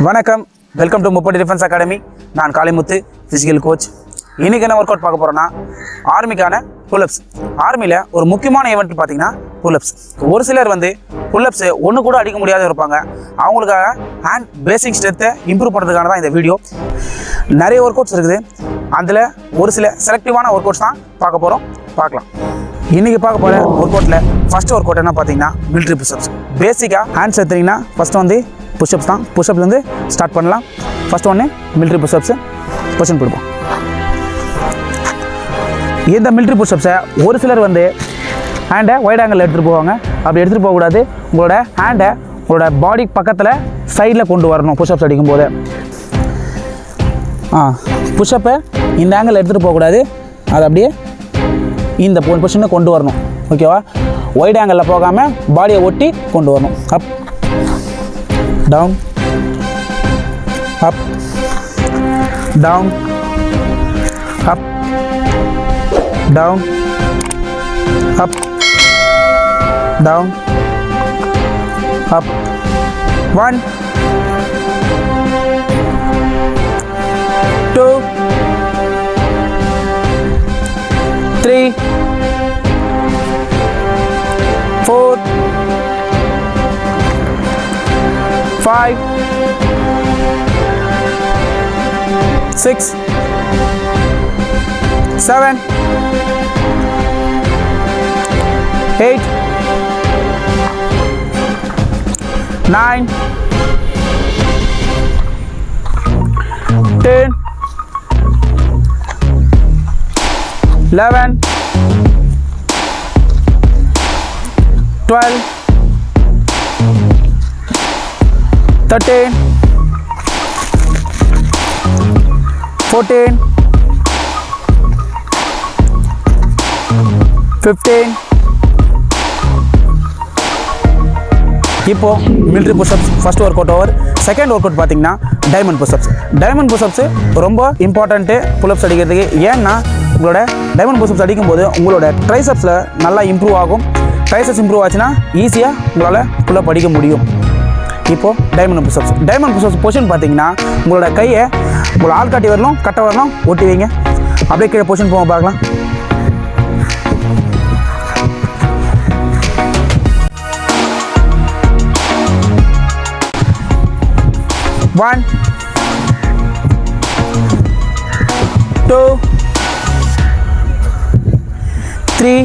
வணக்கம், welcome to முப்பட்டி defence academy. நான் Kalimuthu, physical coach. இன்றைக்கி என்ன ஒர்க் அவுட் பார்க்க போகிறோன்னா ஆர்மிக்கான புல்லப்ஸ். ஆர்மியில் ஒரு முக்கியமான ஈவெண்ட் பார்த்தீங்கன்னா புல்லப்ஸ். ஒரு சிலர் புல்லப்ஸு ஒன்று கூட அடிக்க முடியாத இருப்பாங்க. அவங்களுக்காக ஹேண்ட் பேசிக் ஸ்ட்ரென்த்தை இம்ப்ரூவ் பண்ணுறதுக்கான தான் இந்த வீடியோ. நிறைய ஒர்க் அவுட்ஸ் இருக்குது, அதில் ஒரு சில செலக்டிவான ஒர்க் அவுட்ஸ் தான் பார்க்கலாம். இன்றைக்கி பார்க்க போகிற ஒர்க் அவுட்டில் ஃபஸ்ட் ஒர்க் அவுட் என்ன பார்த்தீங்கன்னா மிலிட்ரி புஷ்அப்ஸ். பேசிக்காக ஹேண்ட்ஸ் எடுத்தீங்கன்னா ஃபஸ்ட்டு புஷ்அப்ஸ் தான். புஷ்அப்லேருந்து ஸ்டார்ட் பண்ணலாம். ஃபஸ்ட் ஒன்று மிலிட்ரி புஷ்அப்ஸு பொசிஷன் கொடுப்போம். இந்த மிலிட்ரி புஷ்அப்ஸை ஒரு சிலர் ஹேண்டை ஒயிட் ஆங்கிள் எடுத்துகிட்டு போவாங்க. அப்படி எடுத்துகிட்டு போகக்கூடாது. உங்களோட ஹேண்டை உங்களோட பாடி பக்கத்தில் சைடில் கொண்டு வரணும். புஷ்அப்ஸ் அடிக்கும்போது புஷ்அப்பை இந்த ஆங்கிள் எடுத்துகிட்டு போகக்கூடாது. அதை அப்படியே இந்த பொசிஷனை கொண்டு வரணும். ஓகேவா? ஒயிட் ஆங்கிளில் போகாமல் பாடியை ஒட்டி கொண்டு வரணும். அப் down, up, down, up, down, up, down, up. 1, 2, 3, 4, 5, 6, 7, 8, 9, 10, 11, 12, 13, 14, 15. இப்போ military push-ups first work out over. Second work out பார்த்தீங்கன்னா டைமண்ட் புஷ்அப்ஸ். டைமண்ட் புஷ்அப்ஸ் ரொம்ப இம்பார்ட்டண்ட்டு புல்அப்ஸ் அடிக்கிறதுக்கு. ஏன்னா உங்களோட டைமண்ட் புஷ்அப்ஸ் அடிக்கும்போது உங்களோட ட்ரைசப்ஸில் நல்லா இம்ப்ரூவ் ஆகும். ட்ரைசப்ஸ் இம்ப்ரூவ் ஆச்சுன்னா ஈஸியாக உங்களால் புல்அப் அடிக்க முடியும். இப்போது டைமண்ட் புஷ்அப்ஸ் பொசிஷன் பார்த்தீங்கன்னா உங்களோட கையை உங்களோட ஆள்காட்டி வரணும், கட்டை வரணும், ஒட்டி வைங்க. அப்படியே கீழே பொசிஷன் போக பார்க்கலாம். One, 2, 3.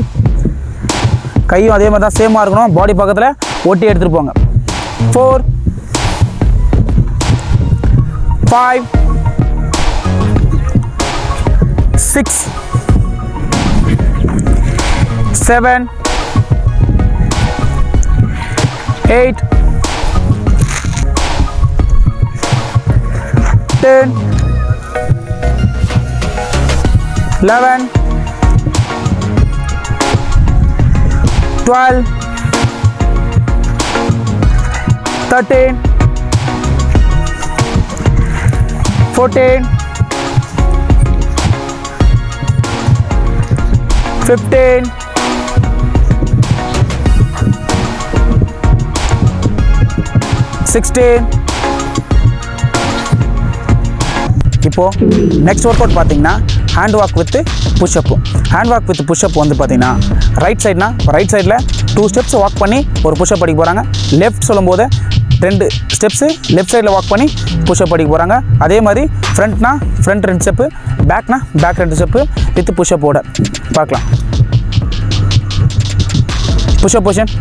கையும் அதே மாதிரி தான் சேமாக இருக்கணும். பாடி பக்கத்தில் ஒட்டி எடுத்துகிட்டு போங்க. 4, 5, 6, 7, 8, 10, 11, 12, 13, 14, 15, 16. இப்போது நெக்ஸ்ட் ஒர்க் அவுட் பார்த்தீங்கன்னா hand walk with pushup. Hand walk with pushup பார்த்தீங்கன்னா ரைட் சைடில் 2 ஸ்டெப்ஸ் வாக் பண்ணி ஒரு புஷ்அப் அடிக்க போகிறாங்க. லெஃப்ட் சொல்லும்போது 2 ஸ்டெப்ஸு லெஃப்ட் சைடில் வாக் பண்ணி புஷ்அப் அடிக்க போகிறாங்க. அதே மாதிரி ஃப்ரண்ட்னா ஃப்ரண்ட் 2 ஸ்டெப்பு, பேக்னா பேக் 2 ஸ்டெப்பு வித் புஷ்அப்போட பார்க்கலாம். Push up position.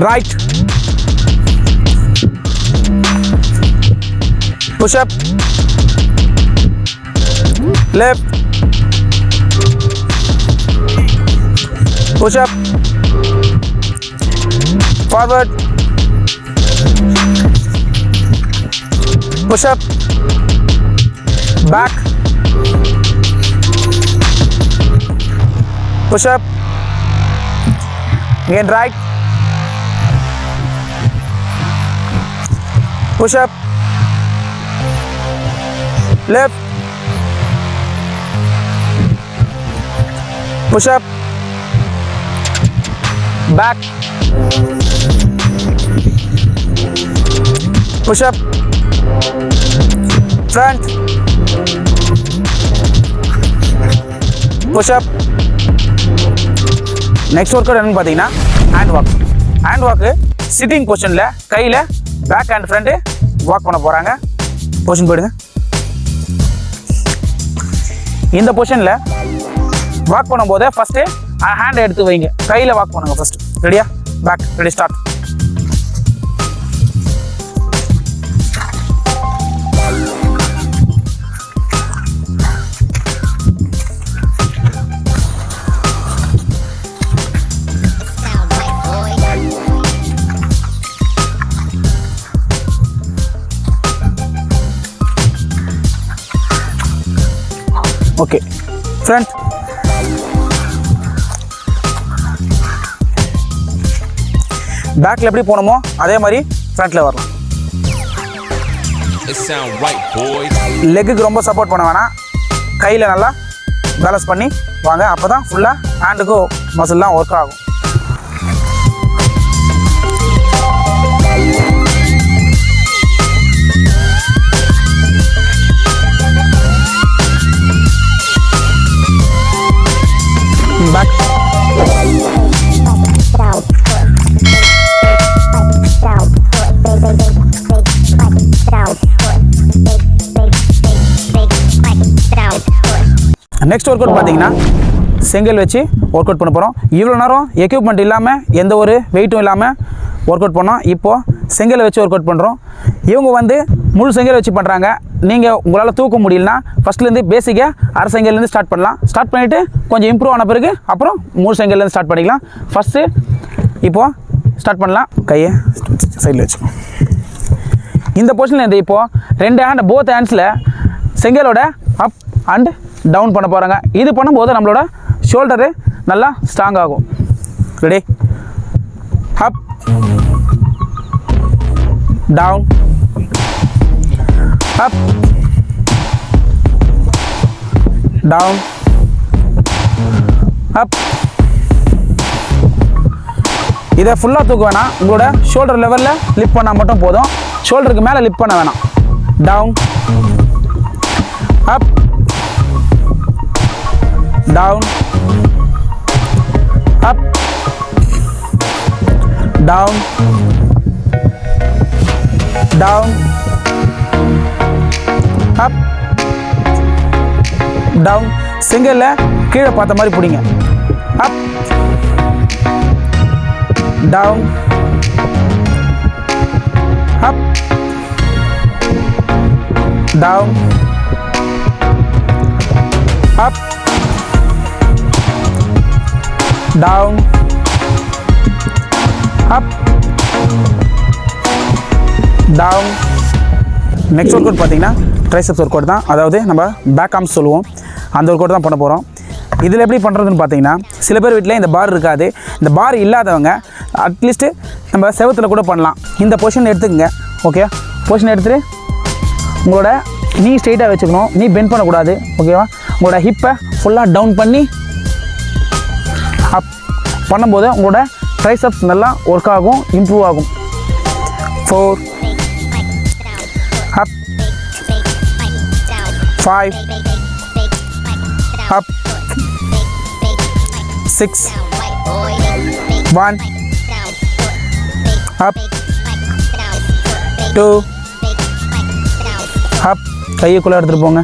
Right, push up, left, push up, forward, push up, back, push up, again right, push up, left, push up, back, push up, front, push up. Next work out என்னன்னு பார்த்தீங்கன்னா hand walk. Hand வாக்கு sitting பொசிஷனில் கையில் back and front walk பண்ண போகிறாங்க. Position போயிடுங்க. இந்த பொசிஷனில் வாக் பண்ணும்போது ஃபஸ்ட்டு ஹேண்டை எடுத்து வைங்க, கையில் வாக் பண்ணுங்க ஃபஸ்ட்டு. ரெடியா? Back ready start. Okay, front, பேக்கில் எப்படி போனோமோ அதே மாதிரி ஃப்ரண்ட்டில் வரலாம். லெக்குக்கு ரொம்ப சப்போர்ட் பண்ண வேணாம், கையில் நல்லா பேலன்ஸ் பண்ணி வாங்க. அப்போ தான் ஃபுல்லாக ஹேண்டுக்கும் மசில்லாம் ஒர்க் ஆகும். பேக் நெக்ஸ்ட் ஒர்க் அவுட் பார்த்தீங்கன்னா செங்கல் வச்சு ஒர்க் அவுட் பண்ண போகிறோம். இவ்வளோ நேரம் எக்யூப்மெண்ட் இல்லாமல் எந்த ஒரு வெயிட்டும் இல்லாமல் ஒர்க் அவுட் பண்ணோம். இப்போது செங்கலை வச்சு ஒர்க் அவுட் பண்ணுறோம். இவங்க வந்து முழு செங்கல் வச்சு பண்ணுறாங்க. நீங்கள் உங்களால் தூக்க முடியலனா ஃபஸ்ட்லேருந்து பேசிக்காக அரை செங்கல்லேருந்து ஸ்டார்ட் பண்ணலாம். ஸ்டார்ட் பண்ணிவிட்டு கொஞ்சம் இம்ப்ரூவ் ஆன பிறகு அப்புறம் முழு செங்கல்லேருந்து ஸ்டார்ட் பண்ணிக்கலாம். ஃபஸ்ட்டு இப்போது ஸ்டார்ட் பண்ணலாம். கையை சைடில் வச்சுக்கோம். இந்த பொசிஷன்லேருந்து இப்போது 2 ஹேண்ட் போத் ஹேண்ட்ஸில் செங்கலோட அப் அண்ட் டவுன் பண்ண போகிறாங்க. இது பண்ணும்போது நம்மளோட ஷோல்டரு நல்லா ஸ்ட்ராங் ஆகும். Ready? Up, down, up, down, up. இதை ஃபுல்லாக தூக்க வேணாம், உங்களோட ஷோல்டர் லெவலில் லிஃப்ட் பண்ணால் மட்டும் போதும். ஷோல்டருக்கு மேலே லிஃப்ட் பண்ண வேணாம். Down, up, down, up, down, down, up, down. செங்கல்ல கீழே பார்த்த மாதிரி பிடிங்க. அப், down, up, down, up, down, up, down. Next workout பார்த்தீங்கன்னா ட்ரைசெப்ஸ் ஒர்க் அவுட் தான். அதாவது நம்ம பேக் ஆர்ம்ஸ் சொல்லுவோம், அந்த ஒர்க் அவுட் தான் பண்ண போகிறோம். இதில் எப்படி பண்ணுறதுன்னு பார்த்தீங்கன்னா, சில பேர் வீட்டில் இந்த பார் இருக்காது. இந்த பார் இல்லாதவங்க அட்லீஸ்ட்டு நம்ம செவத்தில் கூட பண்ணலாம். இந்த பொசிஷன் எடுத்துக்கங்க. ஓகே, பொசிஷன் எடுத்துகிட்டு உங்களோட நீ ஸ்ட்ரெயிட்டாக வச்சுக்கணும், நீ பெண்ட் பண்ணக்கூடாது. ஓகேவா? உங்களோட ஹிப்பை ஃபுல்லாக டவுன் பண்ணி அப் பண்ணும்போது உங்களோட ட்ரைசெப்ஸ் நல்லா ஒர்க் ஆகும், இம்ப்ரூவ் ஆகும். 4, அப், 5, அப், 6, 1, அப், 2, அப், கையுக்குள்ளே எடுத்துகிட்டு போங்க.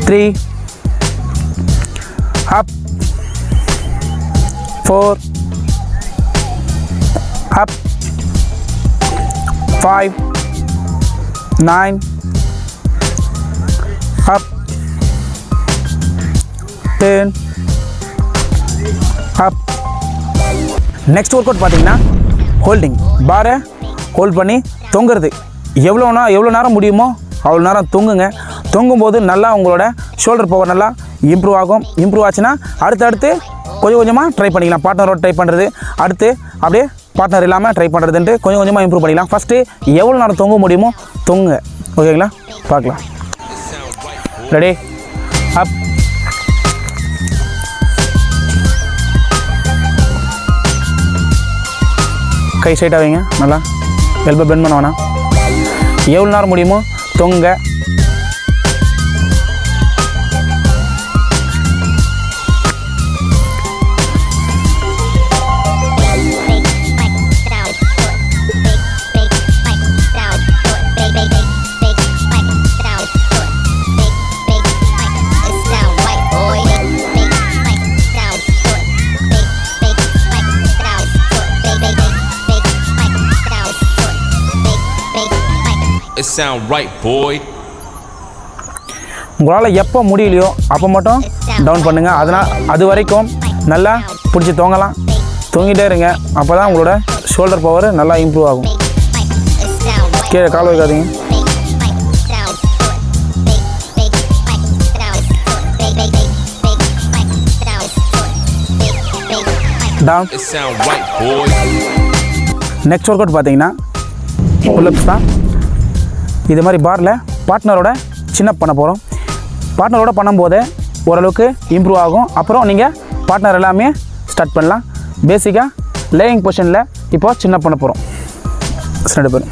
3, அப், 4, up, 5, 9, up, 10, up. Next workout பார்த்தீங்கன்னா ஹோல்டிங். பாரை ஹோல்ட் பண்ணி தொங்குறது. எவ்வளோ நேரம் முடியுமோ அவ்வளோ நேரம் தொங்குங்க. தொங்கும்போது நல்லா உங்களோட ஷோல்டர் பவர் நல்லா இம்ப்ரூவ் ஆகும். இம்ப்ரூவ் ஆச்சுன்னா அடுத்தடுத்து கொஞ்சம் கொஞ்சமாக ட்ரை பண்ணிக்கலாம். பார்ட்னரோட ட்ரை பண்ணுறது, அடுத்து அப்படியே பார்ட்னர் இல்லாமல் ட்ரை பண்ணுறதுன்ட்டு கொஞ்சம் கொஞ்சமாக இம்ப்ரூவ் பண்ணிக்கலாம். ஃபஸ்ட்டு எவ்வளோ நேரம் தொங்க முடியுமோ தொங்குங்க. ஓகேங்களா? பார்க்கலாம். ரெடி? அப், கை ஸ்ட்ரைட்டாக வைங்க. நல்லா எல்போ பெண்ட் பண்ண வேணாம். எவ்வளோ நேரம் முடியுமோ தொங்க. It sound right, boy. உங்களால் எப்போ முடியலையோ அப்போ மட்டும் டவுன் பண்ணுங்கள். அது வரைக்கும் நல்லா பிடிச்சி தூங்கலாம். தூங்கிட்டே இருங்க. அப்போ தான் உங்களோட ஷோல்டர் பவர் நல்லா இம்ப்ரூவ் ஆகும். கீழே கால் வைக்காதீங்க. Down. It sound right, boy. Next workout பார்த்தீங்கன்னா புல்லப்ஸ் தான். இது மாதிரி பாரில் பார்ட்னரோட சின்னப் பண்ண போகிறோம். பார்ட்னரோட பண்ணும்போது ஓரளவுக்கு இம்ப்ரூவ் ஆகும். அப்புறம் நீங்கள் பார்ட்னர் எல்லாமே ஸ்டார்ட் பண்ணலாம். பேசிக்காக லேயிங் பொசிஷனில் இப்போ சின்ன பண்ண போகிறோம். 2 பேர்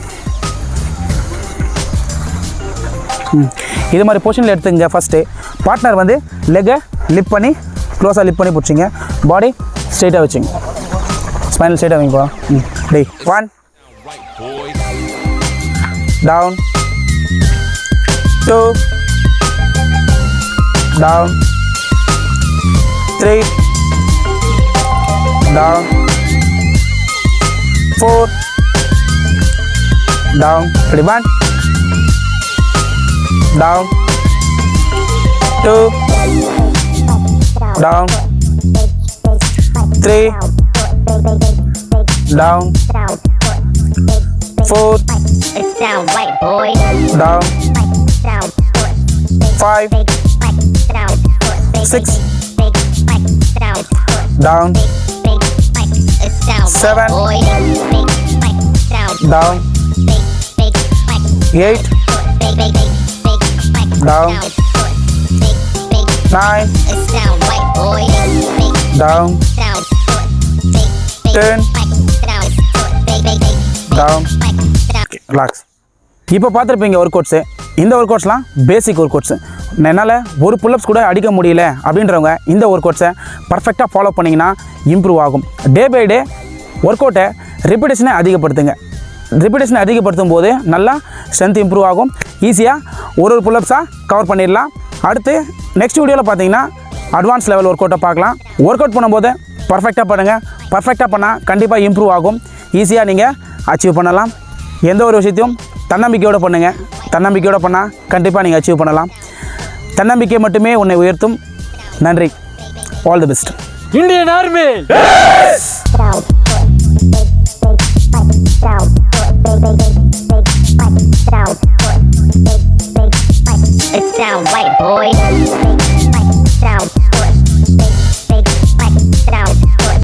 இது மாதிரி பொசிஷனில் எடுத்துங்க. ஃபஸ்ட்டு பார்ட்னர் வந்து லெக்கை லிப் பண்ணி க்ளோஸாக லிப் பண்ணி பிடிச்சிங்க. பாடி ஸ்ட்ரெயிட்டாக வச்சுங்க. ஸ்பைனல் ஸ்ட்ரெயிட்டாக வைங்க போகலாம். டே 1 down 2 down 3 down 4 down. Ready? 1 down 2 down 3 down 4 It sound right, boy. down 5 6 down 7 down 8 down 9 down 10 down. Relax. இப்போ பார்த்துருப்பீங்க ஒர்க் அவுட்ஸு. இந்த ஒர்க் அவுட்ஸ்லாம் பேசிக் ஒர்க் அவுட்ஸு. என்னால் ஒரு புல்லப்ஸ் கூட அடிக்க முடியல அப்படின்றவங்க இந்த ஒர்க் அவுட்ஸை பர்ஃபெக்டாக ஃபாலோ பண்ணிங்கன்னா இம்ப்ரூவ் ஆகும். Day by day work அவுட்டை ரிப்பீட்டேஷனை அதிகப்படுத்துங்க. ரிப்பீட்டேஷனை அதிகப்படுத்தும் போது நல்லா ஸ்ட்ரென்த் இம்ப்ரூவ் ஆகும். ஈஸியாக ஒரு புல்லப்ஸாக கவர் பண்ணிடலாம். அடுத்து நெக்ஸ்ட் வீடியோவில் பார்த்தீங்கன்னா அட்வான்ஸ் லெவல் ஒர்க் அவுட்டை பார்க்கலாம். ஒர்க் அவுட் பண்ணும்போது பர்ஃபெக்டாக பண்ணுங்கள். பர்ஃபெக்டாக பண்ணால் கண்டிப்பாக இம்ப்ரூவ் ஆகும். ஈஸியாக நீங்கள் அச்சீவ் பண்ணலாம். எந்த ஒரு விஷயத்தையும் தன்னம்பிக்கையோடு பண்ணுங்கள். தன்னம்பிக்கையோடு பண்ணால் கண்டிப்பாக நீங்கள் அச்சீவ் பண்ணலாம். தன்னம்பிக்கை மட்டுமே உன்னை உயர்த்தும். நன்றி. All the best. Indian army.